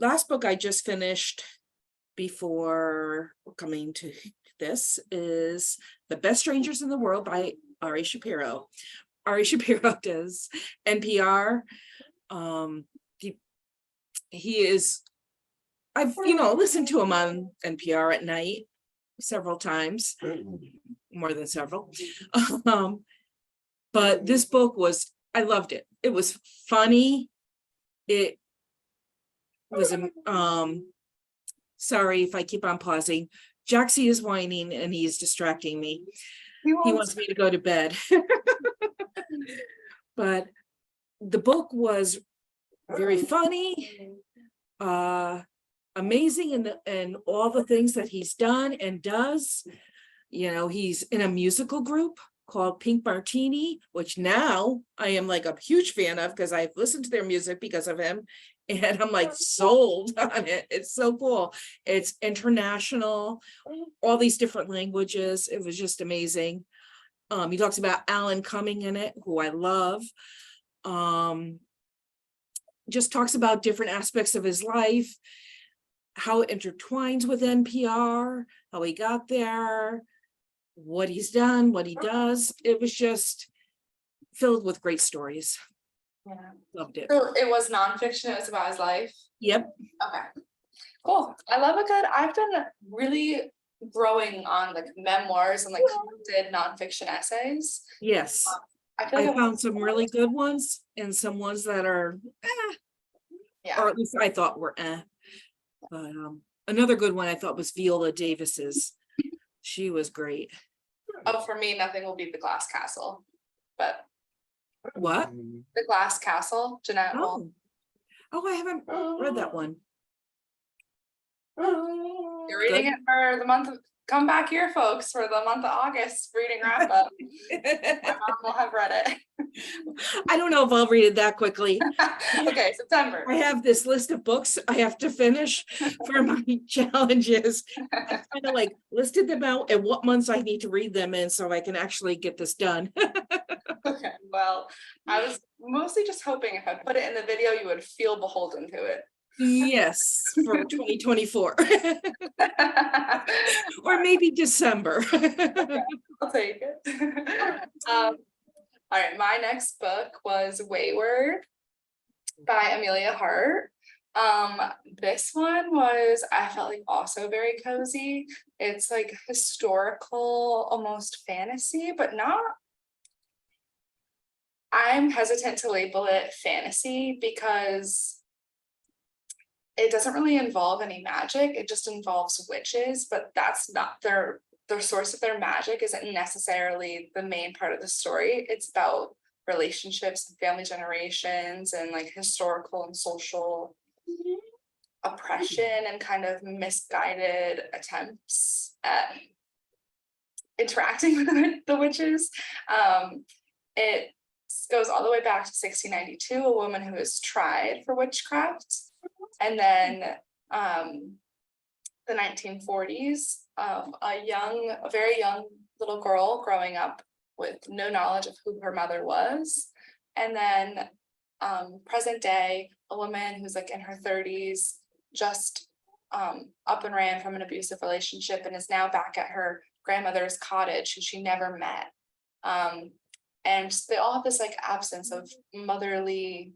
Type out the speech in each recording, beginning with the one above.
last book I just finished before coming to this is The Best Strangers in the World by Ari Shapiro. Ari Shapiro does NPR. He is, I've, listened to him on NPR at night several times, more than several. But this book I loved it. It was funny. It was, sorry if I keep on pausing. Jaxie is whining and he's distracting me. He wants me to go to bed. But the book was very funny, amazing in all the things that he's done and does. He's in a musical group called Pink Martini, which now I am like a huge fan of because I've listened to their music because of him. And I'm like sold on it. It's so cool. It's international, all these different languages. It was just amazing. He talks about Alan Cumming in it, who I love. Just talks about different aspects of his life, how it intertwines with NPR, how he got there, what he's done, what he does. It was just filled with great stories. Yeah. Loved it. So it was nonfiction, it was about his life? Yep. Okay. Cool. I love I've done really growing on like memoirs and like collected nonfiction essays. Yes. I feel like I found some really good ones and some ones that are yeah. Or at least I thought were But another good one I thought was Viola Davis's. She was great. Oh, for me, nothing will beat The Glass Castle. But what? The Glass Castle, Jeanette. Oh, I haven't read that one. You're reading it for the month of, come back here, folks, for the month of August reading wrap up. My mom will have read it. I don't know if I'll read it that quickly. Okay, September. I have this list of books I have to finish for my challenges. I kind of like listed them out and what months I need to read them in so I can actually get this done. Okay, well, I was mostly just hoping if I put it in the video, you would feel beholden to it. Yes, for 2024. Or maybe December. Okay, I'll take it. All right, my next book was Wayward by Amelia Hart. This one was, I felt like also very cozy. It's like historical, almost fantasy, but not. I'm hesitant to label it fantasy because it doesn't really involve any magic. It just involves witches, but that's not their source of their magic isn't necessarily the main part of the story. It's about relationships and family generations and like historical and social oppression and kind of misguided attempts at interacting with the witches. It goes all the way back to 1692, a woman who was tried for witchcraft. And then the 1940s, a very young little girl growing up with no knowledge of who her mother was. And then present day, a woman who's like in her 30s, just up and ran from an abusive relationship and is now back at her grandmother's cottage who she never met. And they all have this like absence of a motherly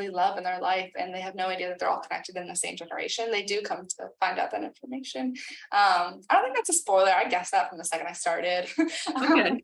love in their life, and they have no idea that they're all connected in the same generation. They do come to find out that information. I don't think that's a spoiler. I guessed that from the second I started. Okay.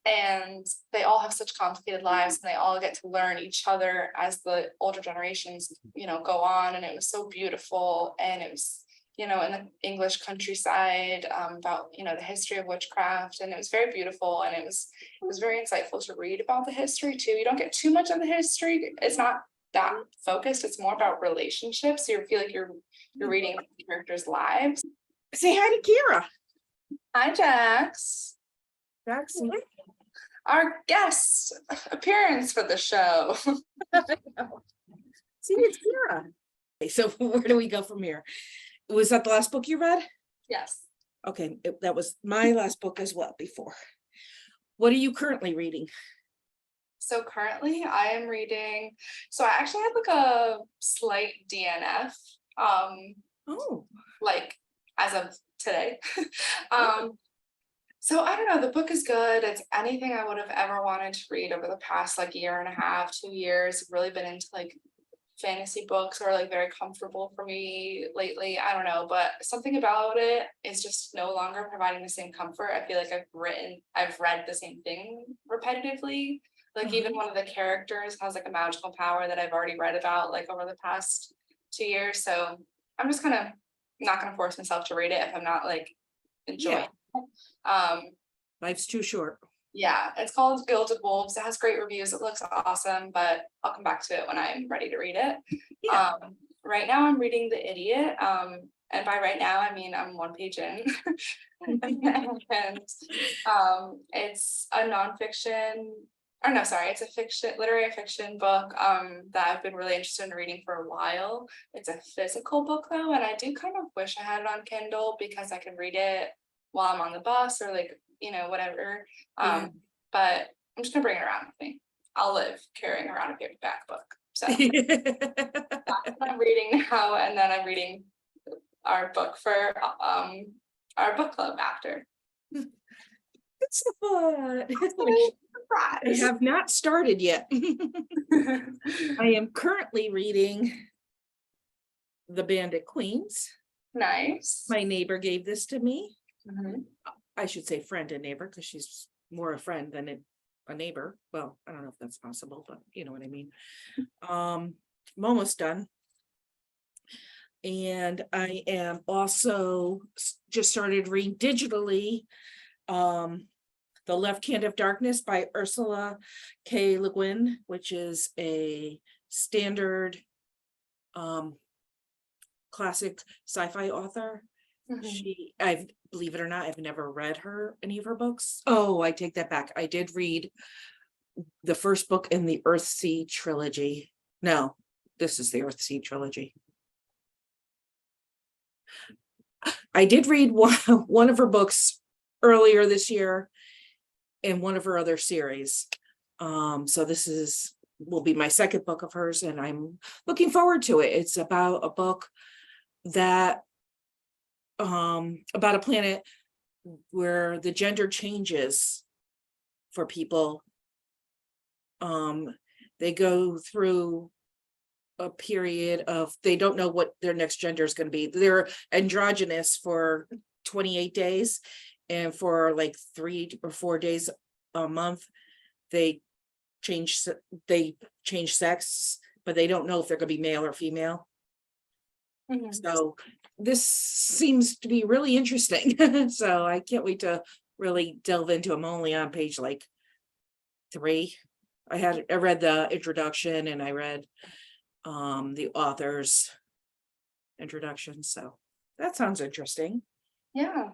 And they all have such complicated lives, and they all get to learn each other as the older generations, go on. And it was so beautiful, and it was, in the English countryside, about, the history of witchcraft. And it was very beautiful. And it was very insightful to read about the history too. You don't get too much on the history. It's not that focused. It's more about relationships. So you feel like you're reading characters' lives. Say hi to Kyra. Hi, Jax. Jackson. Our guest appearance for the show. See, it's Kyra. Okay, so where do we go from here? Was that the last book you read? Yes. Okay, that was my last book as well before. What are you currently reading? So currently I am reading, so I actually have like a slight DNF, Oh, like as of today. Um, so I don't know, the book is good. It's anything I would have ever wanted to read over the past like year and a half, 2 years. Really been into like fantasy books are like very comfortable for me lately. I don't know, but something about it is just no longer providing the same comfort. I feel like I've read the same thing repetitively. Like even one of the characters has like a magical power that I've already read about like over the past 2 years. So I'm just kind of not gonna force myself to read it if I'm not like enjoying yeah, it. Um, life's too short. yeah, it's called Gilded Wolves. It has great reviews. It looks awesome, but I'll come back to it when I'm ready to read it. Yeah. Right now I'm reading The Idiot. And by right now, I mean I'm one page in. And it's a nonfiction, or no, sorry, it's a literary fiction book that I've been really interested in reading for a while. It's a physical book though, and I do kind of wish I had it on Kindle because I can read it while I'm on the bus or like, whatever. Yeah. But I'm just gonna bring it around with me. I'll live carrying around a paperback book. So that's what I'm reading now, and then I'm reading our book for our book club after. It's fun. Which I Surprise. have not started yet. I am currently reading The Bandit Queens. Nice. My neighbor gave this to me. Mhm. I should say friend and neighbor because she's more a friend than a neighbor. Well, I don't know if that's possible, but you know what I mean. I'm almost done. And I am also just started reading digitally The Left Hand of Darkness by Ursula K. Le Guin, which is a standard classic sci-fi author. Mhm. I believe it or not, I've never read any of her books. Oh, I take that back. I did read the first book in the Earthsea trilogy. No, this is the Earthsea trilogy. I did read one of her books earlier this year in one of her other series. So this will be my second book of hers, and I'm looking forward to it. It's about a book that about a planet where the gender changes for people. They go through a period of they don't know what their next gender is going to be. They're androgynous for 28 days, and for like 3 or 4 days a month they change sex, but they don't know if they're going to be male or female. Mhm. So this seems to be really interesting. So I can't wait to really delve into. I'm only on page like 3. I read the introduction and I read the author's introduction. So that sounds interesting. Yeah,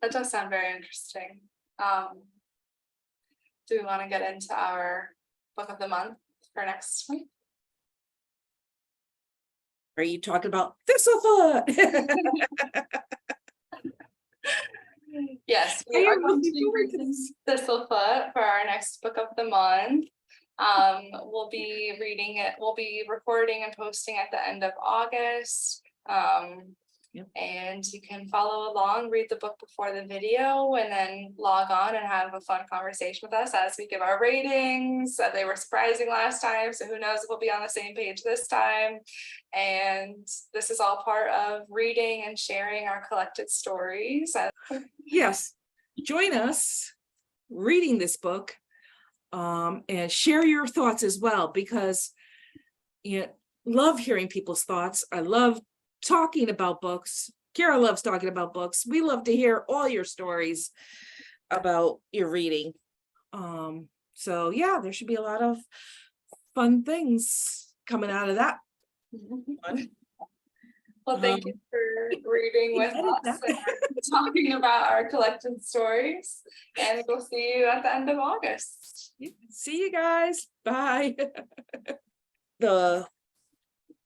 that does sound very interesting. Do we want to get into our book of the month for next week? Are you talking about Thistlefoot? Yes, I we are am going to looking be forward to reading this. Thistlefoot for our next book of the month. We'll be reading it, we'll be recording and posting at the end of August. Yep. And you can follow along, read the book before the video, and then log on and have a fun conversation with us as we give our ratings. They were surprising last time, so who knows if we'll be on the same page this time. And this is all part of reading and sharing our collected stories. Yes, join us reading this book, and share your thoughts as well, because love hearing people's thoughts. I love talking about books. Kyra loves talking about books. We love to hear all your stories about your reading. So yeah, there should be a lot of fun things coming out of that. Well, thank you for reading with us and talking about our collected stories. And we'll see you at the end of August. See you guys. Bye. The